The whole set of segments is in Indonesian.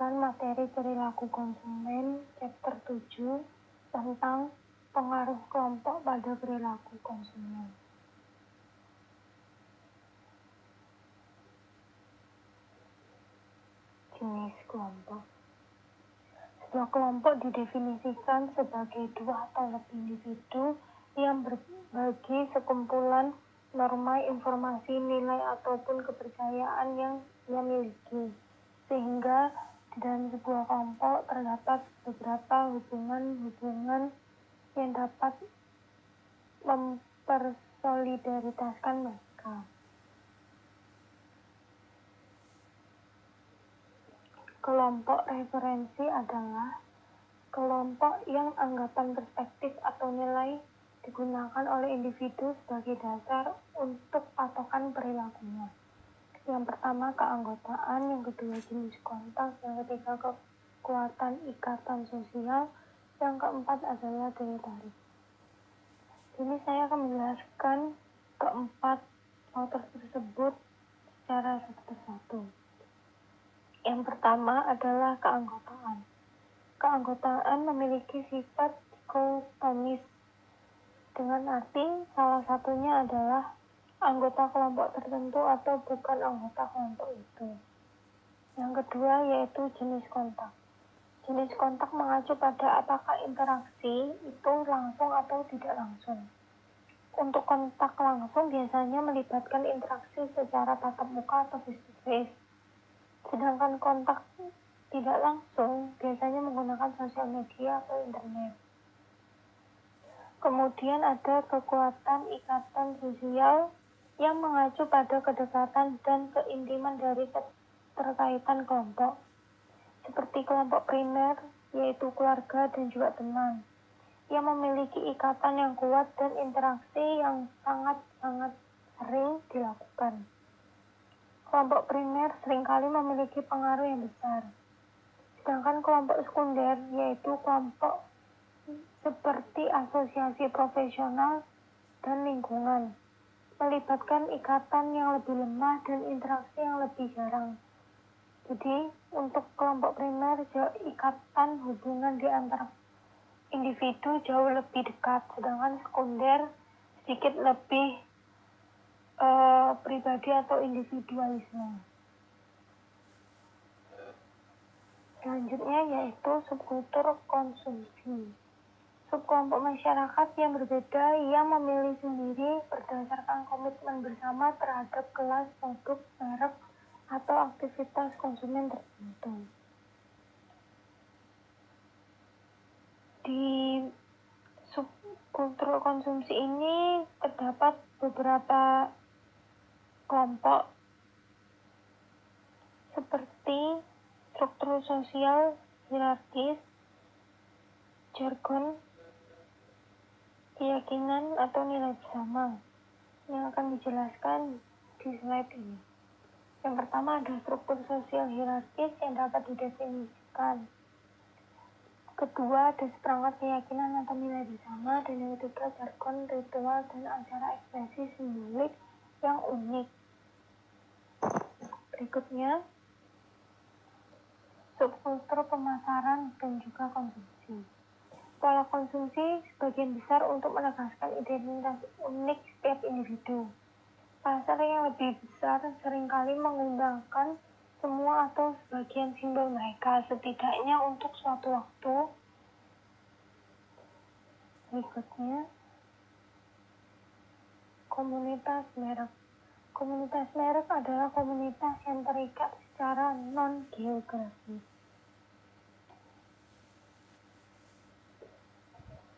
menjelaskan materi perilaku konsumen chapter 7 tentang pengaruh kelompok pada perilaku konsumen. Jenis kelompok. Sebuah kelompok didefinisikan sebagai dua atau lebih individu yang berbagi sekumpulan norma, informasi, nilai, ataupun kepercayaan yang ia miliki. Sehingga di dalam sebuah kelompok terdapat beberapa hubungan-hubungan yang dapat mempersolidaritaskan mereka. Kelompok referensi adalah kelompok yang anggapan perspektif atau nilai digunakan oleh individu sebagai dasar untuk patokan perilakunya. Yang pertama keanggotaan, yang kedua jenis kontak, yang ketiga kekuatan ikatan sosial, yang keempat adalah daya tarik. Ini saya akan menjelaskan keempat faktor tersebut secara satu persatu. Yang pertama adalah keanggotaan. Keanggotaan memiliki sifat dikotomis, dengan arti salah satunya adalah anggota kelompok tertentu atau bukan anggota kelompok itu. Yang kedua yaitu jenis kontak. Jenis kontak mengacu pada apakah interaksi itu langsung atau tidak langsung. Untuk kontak langsung biasanya melibatkan interaksi secara tatap muka atau face to face. Sedangkan kontak tidak langsung biasanya menggunakan sosial media atau internet. Kemudian ada kekuatan ikatan sosial yang mengacu pada kedekatan dan keintiman dari keterkaitan kelompok, seperti kelompok primer, yaitu keluarga dan juga teman, yang memiliki ikatan yang kuat dan interaksi yang sangat-sangat sering dilakukan. Kelompok primer seringkali memiliki pengaruh yang besar. Sedangkan kelompok sekunder, yaitu kelompok seperti asosiasi profesional dan lingkungan, melibatkan ikatan yang lebih lemah dan interaksi yang lebih jarang. Jadi, untuk kelompok primer, ikatan hubungan di antara individu jauh lebih dekat, sedangkan sekunder sedikit lebih pribadi atau individualisme. Selanjutnya yaitu subkultur konsumsi. Subkelompok masyarakat yang berbeda yang memilih sendiri berdasarkan komitmen bersama terhadap kelas, produk, merek, atau aktivitas konsumen tertentu. Di subkultur konsumsi ini terdapat beberapa kelompok seperti struktur sosial hierarkis, jargon, keyakinan atau nilai bersama yang akan dijelaskan di slide ini. Yang pertama ada struktur sosial hierarkis yang dapat didefinisikan. Kedua ada seperangkat keyakinan atau nilai bersama, dan yang ketiga jargon, ritual, dan acara ekspresi simbolik yang unik. Berikutnya subkultur pemasaran dan juga konsumsi. Pola konsumsi sebagian besar untuk menegaskan identitas unik setiap individu. Pasar yang lebih besar seringkali mengundangkan semua atau sebagian simbol mereka, setidaknya untuk suatu waktu. Berikutnya, komunitas merek. Komunitas merek adalah komunitas yang terikat secara non-geografis.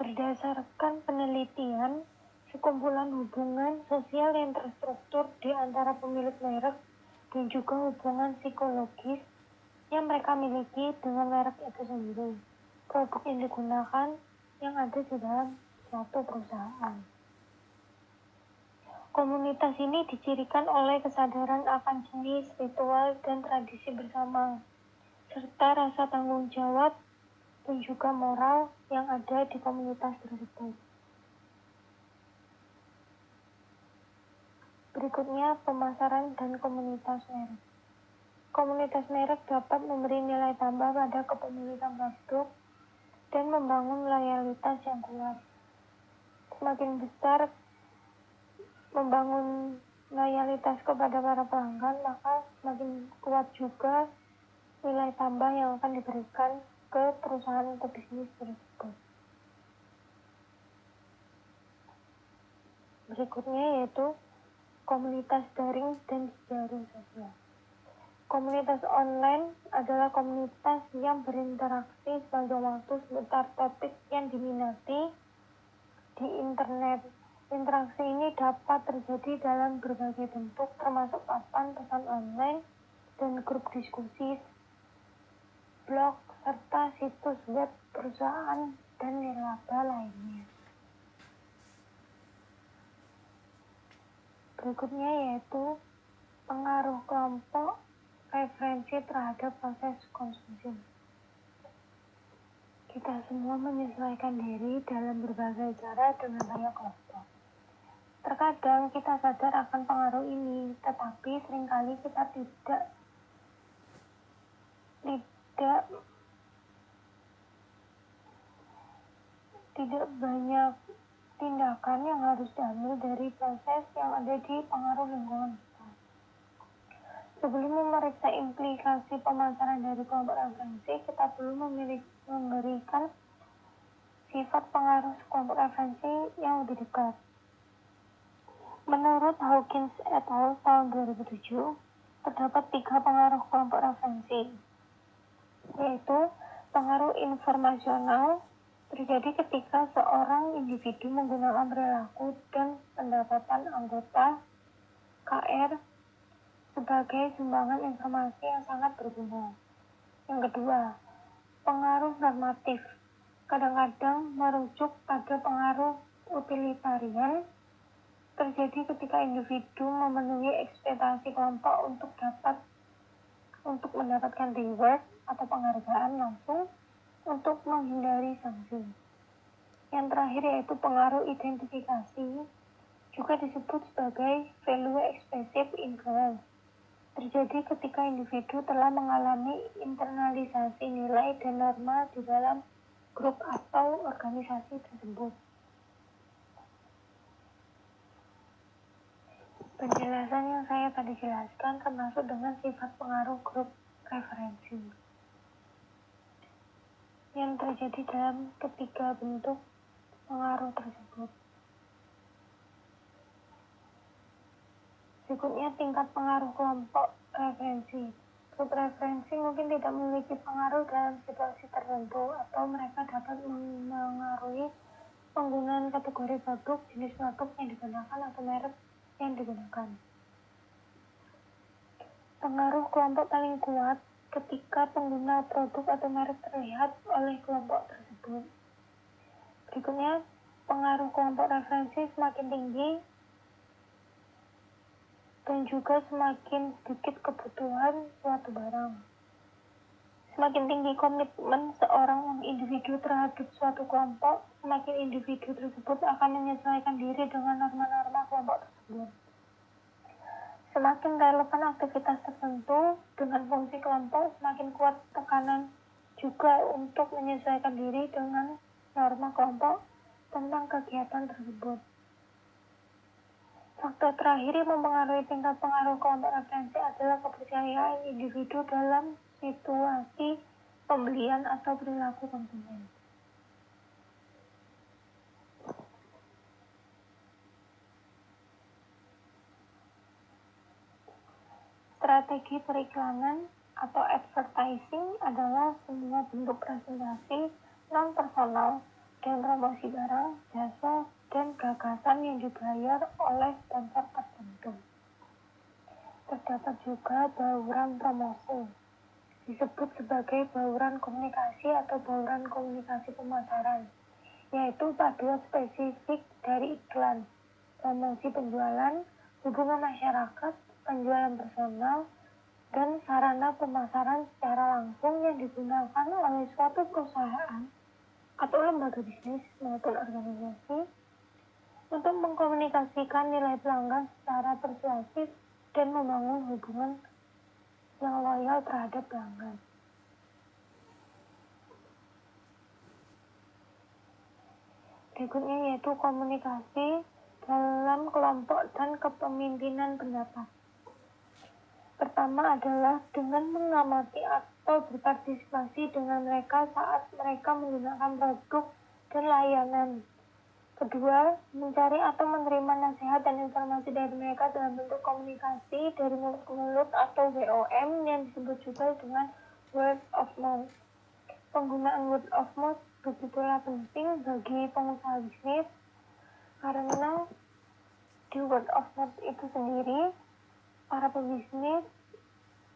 Berdasarkan penelitian, sekumpulan hubungan sosial yang terstruktur di antara pemilik merek dan juga hubungan psikologis yang mereka miliki dengan merek itu sendiri, produk yang digunakan yang ada di dalam suatu perusahaan. Komunitas ini dicirikan oleh kesadaran akan jenis, ritual, dan tradisi bersama, serta rasa tanggung jawab dan juga moral yang ada di komunitas tersebut. Berikutnya, pemasaran dan komunitas merek. komunitas merek dapat memberi nilai tambah pada kepemilikan produk dan membangun loyalitas yang kuat. Semakin besar membangun loyalitas kepada para pelanggan, maka semakin kuat juga nilai tambah yang akan diberikan ke perusahaan atau bisnis tersebut. Berikutnya yaitu komunitas daring dan jejaring sosial. Komunitas online adalah komunitas yang berinteraksi sepanjang waktu seputar topik yang diminati di internet. Interaksi ini dapat terjadi dalam berbagai bentuk, termasuk papan pesan online dan grup diskusi, blog, serta situs web perusahaan dan nirlaba lainnya. Berikutnya yaitu pengaruh kelompok referensi terhadap proses konsumsi. Kita semua menyesuaikan diri dalam berbagai cara dengan banyak kelompok. Terkadang kita sadar akan pengaruh ini, tetapi seringkali kita tidak banyak tindakan yang harus diambil dari proses yang ada di pengaruh lingkungan kita. Sebelum memeriksa implikasi pemasaran dari kelompok referensi, kita perlu memberikan sifat pengaruh kelompok referensi yang lebih dekat. Menurut Hawkins et al. Tahun 2007, terdapat 3 pengaruh kelompok referensi, yaitu pengaruh informasional, terjadi ketika seorang individu menggunakan perilaku dan pendapatan anggota KR sebagai sumbangan informasi yang sangat berguna. Yang kedua, pengaruh normatif, kadang-kadang merujuk pada pengaruh utilitarian, terjadi ketika individu memenuhi ekspektasi kelompok untuk mendapatkan reward atau penghargaan langsung untuk menghindari sanksi. Yang terakhir yaitu pengaruh identifikasi, juga disebut sebagai value expressive influence, terjadi ketika individu telah mengalami internalisasi nilai dan norma di dalam grup atau organisasi tersebut. Penjelasan yang saya tadi jelaskan termasuk dengan sifat pengaruh grup referensi yang terjadi dalam ketiga bentuk pengaruh tersebut. Berikutnya tingkat pengaruh kelompok referensi. Grup referensi mungkin tidak memiliki pengaruh dalam situasi tertentu, atau mereka dapat mengaruhi penggunaan kategori produk, jenis produk yang digunakan, atau merek yang digunakan. Pengaruh kelompok paling kuat ketika pengguna produk atau merek terlihat oleh kelompok tersebut. Berikutnya, pengaruh kelompok referensi semakin tinggi dan juga semakin sedikit kebutuhan suatu barang. Semakin tinggi komitmen seorang individu terhadap suatu kelompok, semakin individu tersebut akan menyesuaikan diri dengan norma-norma kelompok tersebut. Semakin relevan aktivitas tertentu dengan fungsi kelompok, semakin kuat tekanan juga untuk menyesuaikan diri dengan norma kelompok tentang kegiatan tersebut. Faktor terakhir yang mempengaruhi tingkat pengaruh kelompok referensi adalah kepercayaan individu dalam situasi pembelian atau perilaku konsumen. Strategi periklanan atau advertising adalah semua bentuk presentasi non-personal dan promosi barang, jasa, dan gagasan yang dibayar oleh sponsor tertentu. Terdapat juga bauran promosi, disebut sebagai bauran komunikasi atau bauran komunikasi pemasaran, yaitu paduan spesifik dari iklan, promosi penjualan, hubungan masyarakat, penjualan personal, dan sarana pemasaran secara langsung yang digunakan oleh suatu perusahaan atau lembaga bisnis maupun organisasi untuk mengkomunikasikan nilai pelanggan secara persuasif dan membangun hubungan yang loyal terhadap pelanggan. Berikutnya yaitu komunikasi dalam kelompok dan kepemimpinan pendapat. Pertama adalah dengan mengamati atau berpartisipasi dengan mereka saat mereka menggunakan produk dan layanan. Kedua, mencari atau menerima nasihat dan informasi dari mereka dalam bentuk komunikasi dari mulut ke mulut atau WOM yang disebut juga dengan word of mouth. Penggunaan word of mouth begitulah penting bagi pengusaha bisnis karena di word of mouth itu sendiri para pebisnis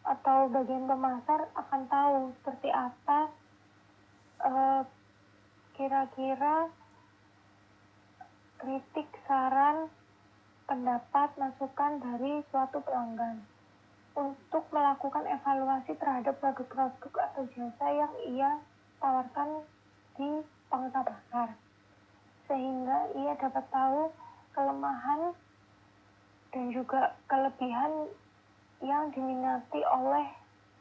atau bagian pemasar akan tahu seperti apa kira-kira kritik, saran, pendapat, masukan dari suatu pelanggan untuk melakukan evaluasi terhadap produk-produk atau jasa yang ia tawarkan di pangsa pasar, sehingga ia dapat tahu kelemahan dan juga kelebihan yang diminati oleh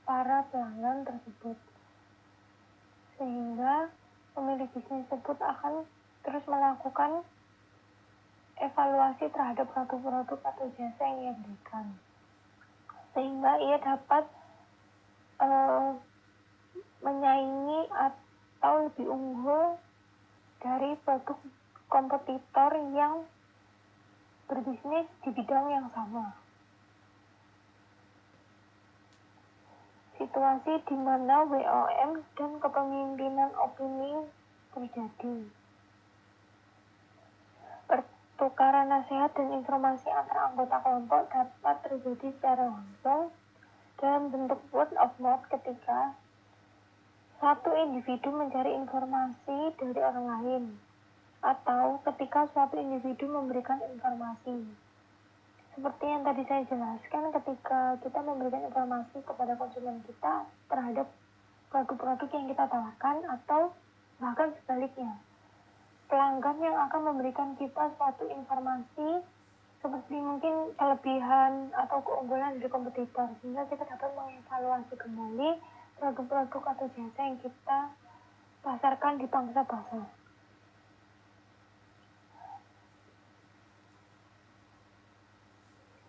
para pelanggan tersebut, sehingga pemilik bisnis tersebut akan terus melakukan evaluasi terhadap produk-produk atau jasa yang ia berikan, sehingga ia dapat menyaingi atau lebih unggul dari produk kompetitor yang berbisnis di bidang yang sama. Situasi di mana WOM dan kepemimpinan opini terjadi. Pertukaran nasihat dan informasi antar anggota kelompok dapat terjadi secara langsung dalam bentuk word of mouth ketika satu individu mencari informasi dari orang lain, atau ketika suatu individu memberikan informasi. Seperti yang tadi saya jelaskan, ketika kita memberikan informasi kepada konsumen kita terhadap produk-produk yang kita tawarkan, atau bahkan sebaliknya, pelanggan yang akan memberikan kita suatu informasi seperti mungkin kelebihan atau keunggulan dari kompetitor, sehingga kita dapat mengevaluasi kembali produk-produk atau jasa yang kita pasarkan di pangsa pasar.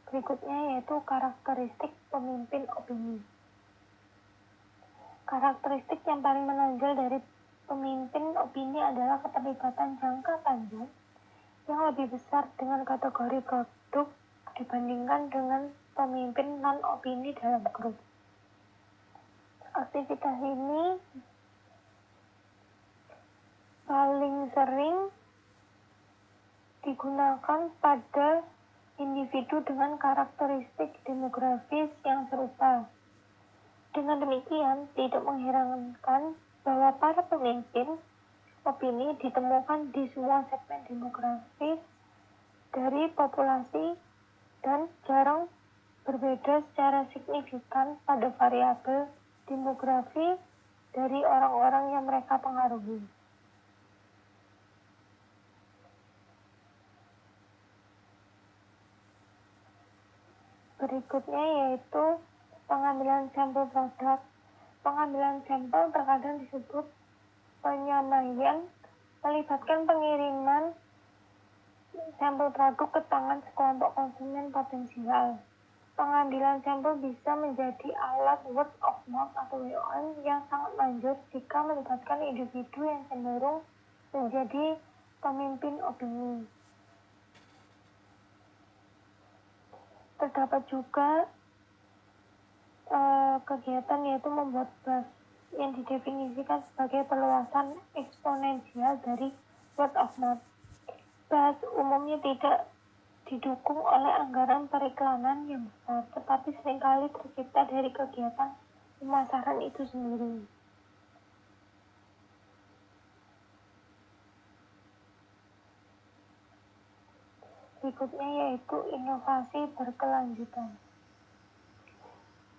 Berikutnya yaitu karakteristik pemimpin opini. Karakteristik yang paling menonjol dari pemimpin opini adalah keterlibatan jangka panjang yang lebih besar dengan kategori produk dibandingkan dengan pemimpin non-opini dalam grup. Aktivitas ini paling sering digunakan pada individu dengan karakteristik demografis yang serupa. Dengan demikian, tidak mengherankan bahwa para pemimpin opini ditemukan di semua segmen demografis dari populasi dan jarang berbeda secara signifikan pada variabel demografi dari orang-orang yang mereka pengaruhi. Berikutnya yaitu pengambilan sampel produk. Pengambilan sampel terkadang disebut penyamaian, melibatkan pengiriman sampel produk ke tangan sekelompok konsumen potensial. Pengambilan sampel bisa menjadi alat word of mouth atau WOM yang sangat manjur jika melibatkan individu yang cenderung menjadi pemimpin opini. Terdapat juga kegiatan yaitu membuat buzz yang didefinisikan sebagai perluasan eksponensial dari word of mouth. Buzz umumnya tidak didukung oleh anggaran periklanan yang besar, tetapi seringkali tercipta dari kegiatan pemasaran itu sendiri. Berikutnya yaitu inovasi berkelanjutan.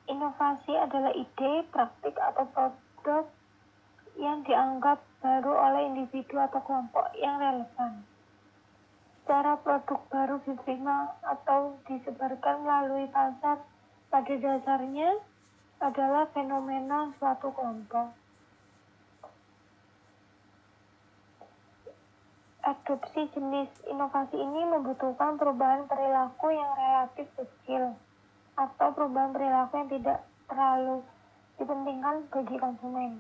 Inovasi adalah ide, praktik, atau produk yang dianggap baru oleh individu atau kelompok yang relevan. Secara produk baru diterima atau disebarkan melalui pasar pada dasarnya adalah fenomena suatu kelompok. Adopsi jenis inovasi ini membutuhkan perubahan perilaku yang relatif kecil atau perubahan perilaku yang tidak terlalu dipentingkan bagi konsumen.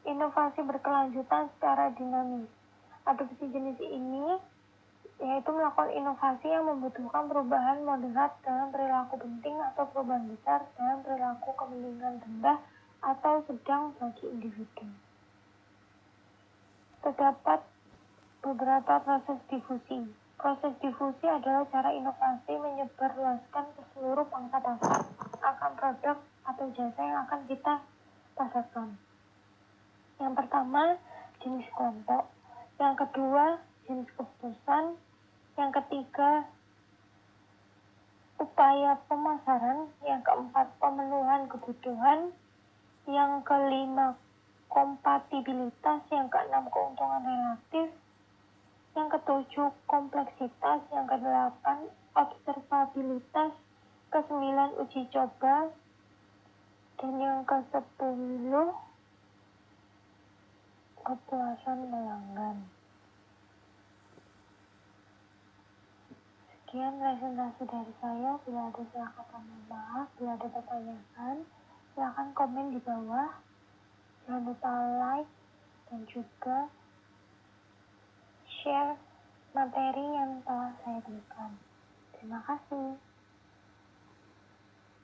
Inovasi berkelanjutan secara dinamis. Adopsi jenis ini yaitu melakukan inovasi yang membutuhkan perubahan moderat dalam perilaku penting atau perubahan besar dalam perilaku kepentingan rendah atau sedang bagi individu. Terdapat beberapa proses difusi. Proses difusi adalah cara inovasi menyebarluaskan ke seluruh pangsa pasar akan produk atau jasa yang akan kita pasarkan. Yang pertama, jenis kelompok. Yang kedua, jenis keputusan. Yang ketiga, upaya pemasaran. Yang keempat, pemenuhan kebutuhan. Yang kelima, kompatibilitas. Yang keenam, keuntungan relatif. Yang ketujuh, kompleksitas. Yang kedelapan, observabilitas. Kesembilan, uji coba. Dan yang ke-10, kepuasan pelanggan. Sekian presentasi dari saya. Bila ada silakan mohon maaf. Bila ada pertanyaan, silakan komen di bawah. Jangan lupa like dan juga share materi yang telah saya berikan. Terima kasih.